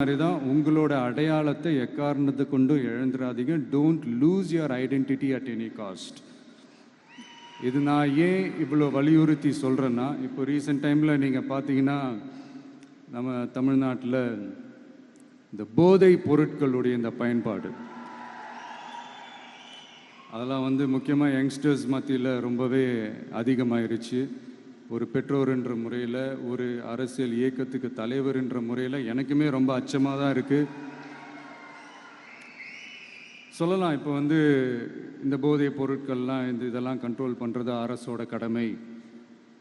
மாதிரி தான் உங்களோட அடையாளத்தை எக்காரணத்தை கொண்டும் இழந்துடாதீங்க. Don't lose your identity at any cost. இது நான் ஏன் இவ்வளோ வலியுறுத்தி சொல்கிறேன்னா, இப்போ ரீசெண்ட் டைமில் நீங்கள் பார்த்தீங்கன்னா நம்ம தமிழ்நாட்டில் இந்த போதை பொருட்களுடைய இந்த பயன்பாடு அதெல்லாம் முக்கியமாக யங்ஸ்டர்ஸ் மத்தியில் ரொம்பவே அதிகமாயிருச்சு. ஒரு பெற்றோர் என்ற முறையில், ஒரு அரசியல் இயக்கத்துக்கு தலைவர் என்ற முறையில் எனக்குமே ரொம்ப அச்சமாக தான் இருக்குது. சொல்லலாம் இப்போ இந்த போதை பொருட்கள்லாம் இதெல்லாம் கண்ட்ரோல் பண்ணுறது அரசோட கடமை,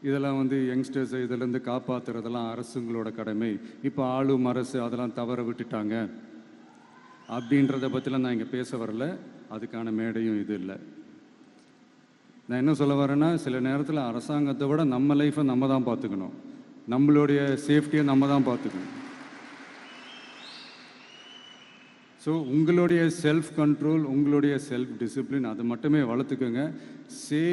இதெல்லாம் யங்ஸ்டர்ஸை இதிலேருந்து காப்பாற்றுறதெல்லாம் அரசுங்களோட கடமை. இப்போ ஆளும் அரசு அதெல்லாம் தவற விட்டுட்டாங்க அப்படின்றத பற்றிலாம் நான் இங்கே பேச வரல. அதுக்கான மேடையும் இது இல்லை. நான் என்ன சொல்ல வரேன்னா, சில நேரத்தில் அரசாங்கத்தை விட நம்ம லைஃப்பை நம்ம தான் பார்த்துக்கணும், நம்மளுடைய சேஃப்டியை நம்ம தான் பார்த்துக்கணும். ஸோ உங்களுடைய செல்ஃப் கண்ட்ரோல், உங்களுடைய செல்ஃப் டிசிப்ளின் அதை மட்டுமே வளர்த்துக்கோங்க. Say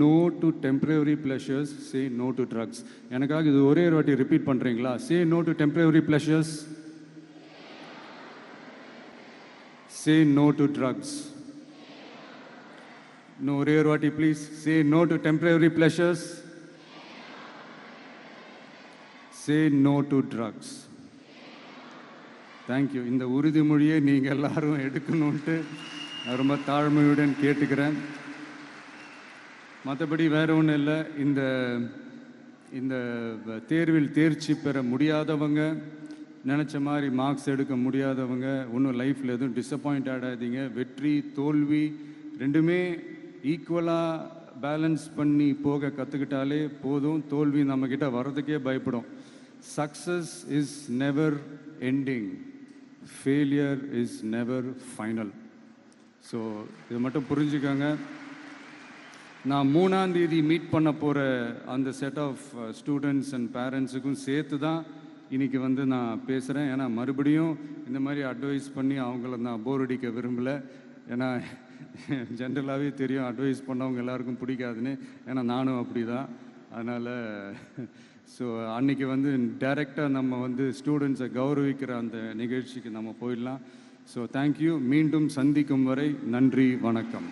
no to temporary pleasures, say no to drugs. எனக்காக இது ஒரே ஒரு வாட்டி ரிப்பீட் பண்ணுறீங்களா? Say no to temporary pleasures, say no to drugs. No, ஒரே ஒரு வாட்டி please. Say no to temporary pleasures, say no to drugs. Thank you. இந்த உறுதிமொழியை நீங்கள் எல்லாரும் எடுக்கணுன்ட்டு ரொம்ப தாழ்மையுடன் கேட்டுக்கிறேன். மற்றபடி வேற ஒன்றும் இல்லை. இந்த தேர்வில் தேர்ச்சி பெற முடியாதவங்க, நினச்ச மாதிரி மார்க்ஸ் எடுக்க முடியாதவங்க ஒன்றும் லைஃப்பில் எதுவும் டிசப்பாயிண்ட் ஆகாதீங்க. வெற்றி தோல்வி ரெண்டுமே ஈக்குவலாக பேலன்ஸ் பண்ணி போக கற்றுக்கிட்டாலே போதும். தோல்வி நம்மக்கிட்ட வர்றதுக்கே பயப்படும். Success is never ending, failure is never final. So இதை மட்டும் புரிஞ்சுக்கோங்க. நான் 3ஆம் தேதி மீட் பண்ண போகிற அந்த செட் ஆஃப் ஸ்டூடெண்ட்ஸ் அண்ட் பேரண்ட்ஸுக்கும் சேர்த்து தான் இன்றைக்கி நான் பேசுகிறேன். ஏன்னா மறுபடியும் இந்த மாதிரி அட்வைஸ் பண்ணி அவங்கள நான் போர் அடிக்க விரும்பலை. ஏன்னா ஜென்ரலாகவே தெரியும் அட்வைஸ் பண்ணவங்க எல்லாருக்கும் பிடிக்காதுன்னு. ஏன்னா நானும் அப்படி தான். அதனால் ஸோ அன்றைக்கி டைரெக்டாக நம்ம ஸ்டூடெண்ட்ஸை கௌரவிக்கிற அந்த நிகழ்ச்சிக்கு நம்ம போயிடலாம். So thank you. மீண்டும் சந்திக்கும் வரை நன்றி, வணக்கம்.